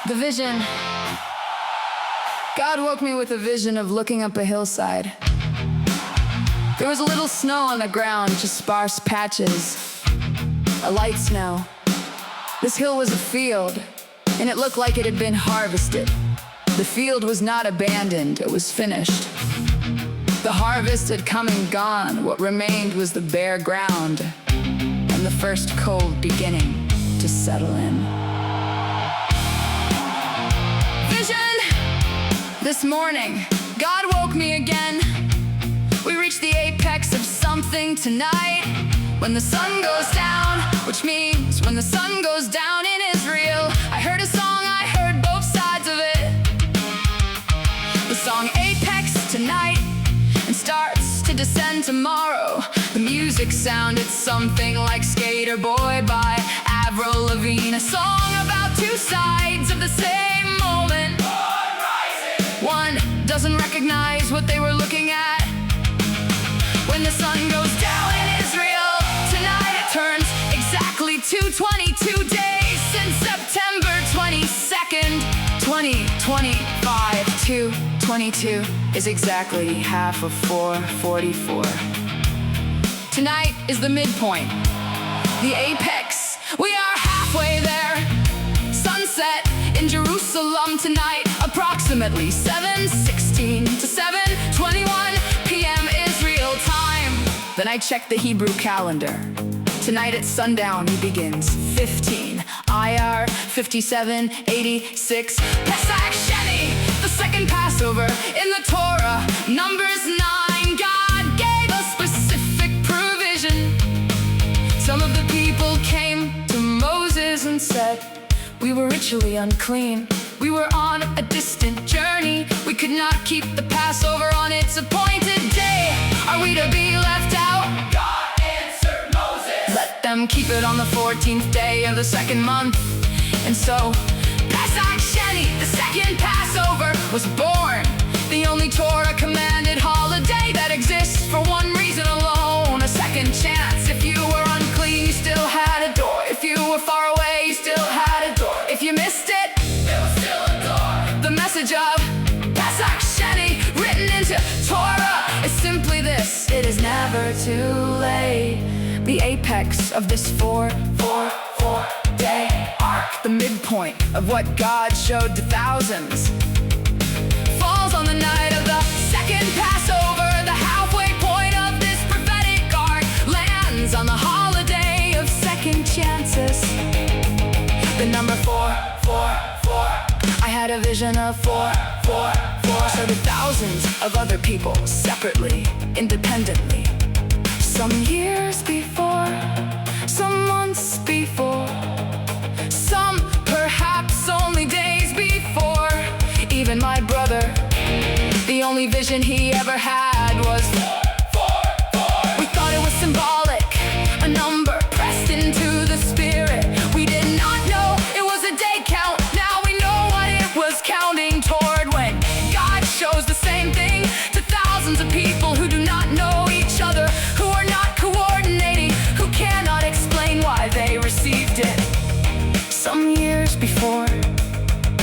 The vision. God woke me with a vision of looking up a hillside. There was a little snow on the ground, just sparse patches, a light snow. This hill was a field, and it looked like it had been harvested. The field was not abandoned, it was finished. The harvest had come and gone, what remained was the bare ground, and the first cold beginning to settle in. Vision! This morning, God woke me again. We reached the apex of something tonight. When the sun goes down, which means when the sun goes down in Israel. I heard a song, I heard both sides of it. The song Apex tonight and starts to descend tomorrow. The music sounded something like Skater Boy by Avril Lavigne. A song about two sides of the same moment. One doesn't recognize what they were looking at. When the sun goes down in Israel tonight, it turns exactly 222 days since September 22nd, 2025. 222 is exactly half of 444. Tonight is the midpoint, the apex. We are halfway there. Sunset in Jerusalem tonight, approximately 7:16 to 7:21 p.m. Israel time. Then I checked the Hebrew calendar. Tonight at sundown he begins 15 IR 5786 Pesach Sheni, the second Passover in the Torah. Numbers 9, God gave a specific provision. Some of the people came to Moses and said, we were ritually unclean. We were on a distant journey. We could not keep the Passover on its appointed day. Are we to be left out? God answered Moses, let them keep it on the 14th day of the second month. And so Pesach Sheni, the second Passover, was born. The only Torah commanded holiday that exists for one reason alone. A second chance. If you were unclean, you still had a door. If you were far away, you still had a door. If you missed it, there was still a door. The message of Pesach Sheni, written into Torah, is simply this: it is never too late. The apex of this 444-day arc, the midpoint of what God showed to thousands, falls on the night of the second Passover. The halfway point of this prophetic arc lands on the holiday of second chances. The number 444. I had a vision of 444. So did thousands of other people, separately, independently. Some years before, some months before, some perhaps only days before. Even my brother, the only vision he ever had was 444. We thought it was symbolic, a number pressed into the spirit. We did not know it was a day count. Now we know what it was counting toward. When God shows the same thing to thousands of people who do not know each other, who are not coordinating, who cannot explain why they received it. Some years before,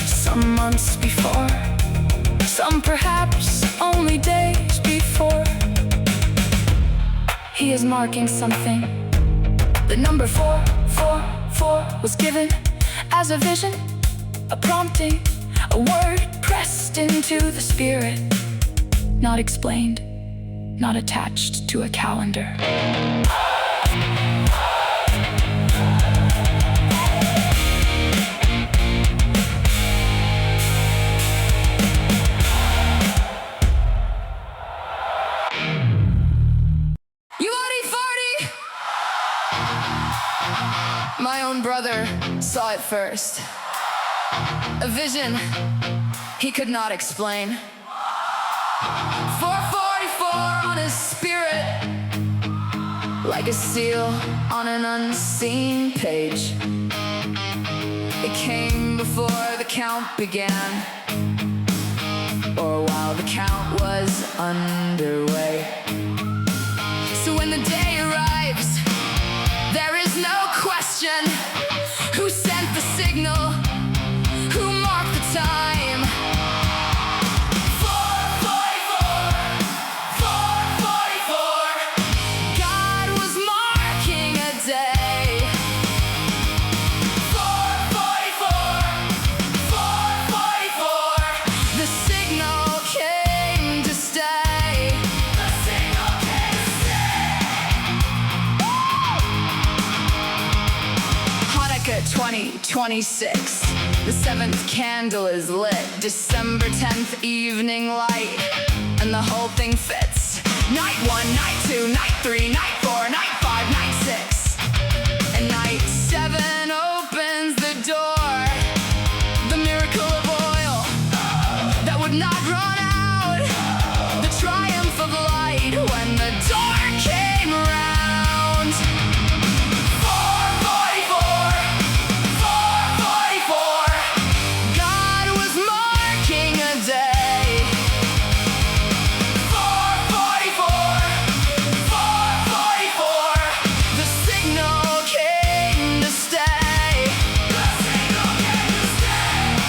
some months before, some perhaps only days before. He is marking something. The number 444 was given as a vision, a prompting, a word pressed into the spirit, not explained, not attached to a calendar. My own brother saw it first. A vision he could not explain. 444 on his spirit, like a seal on an unseen page. It came before the count began, or while the count was underway. So when the day arrives, there is no question who sent the signal, who marked 26. The 7th candle is lit. December 10th, evening light. And the whole thing fits. Night 1, night 2, night 3, night 4, night 5, night 6. And night 7 opens the door. The miracle of oil that would not run out. The triumph of light when the door came around. 444, 444. God was marking a day. 444, 444. The signal came to stay. The signal came to stay.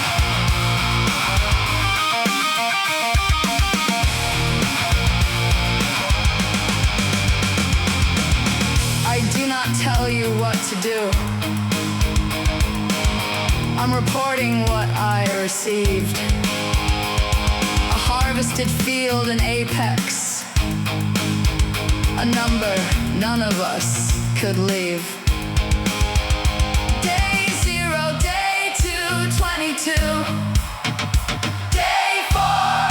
I do not tell you what to do. I'm reporting what I received. A harvested field in Apex. A number none of us could leave. Day 0, day 2, 22. Day 4,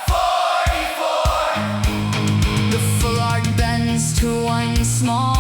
44. The full arc bends to one small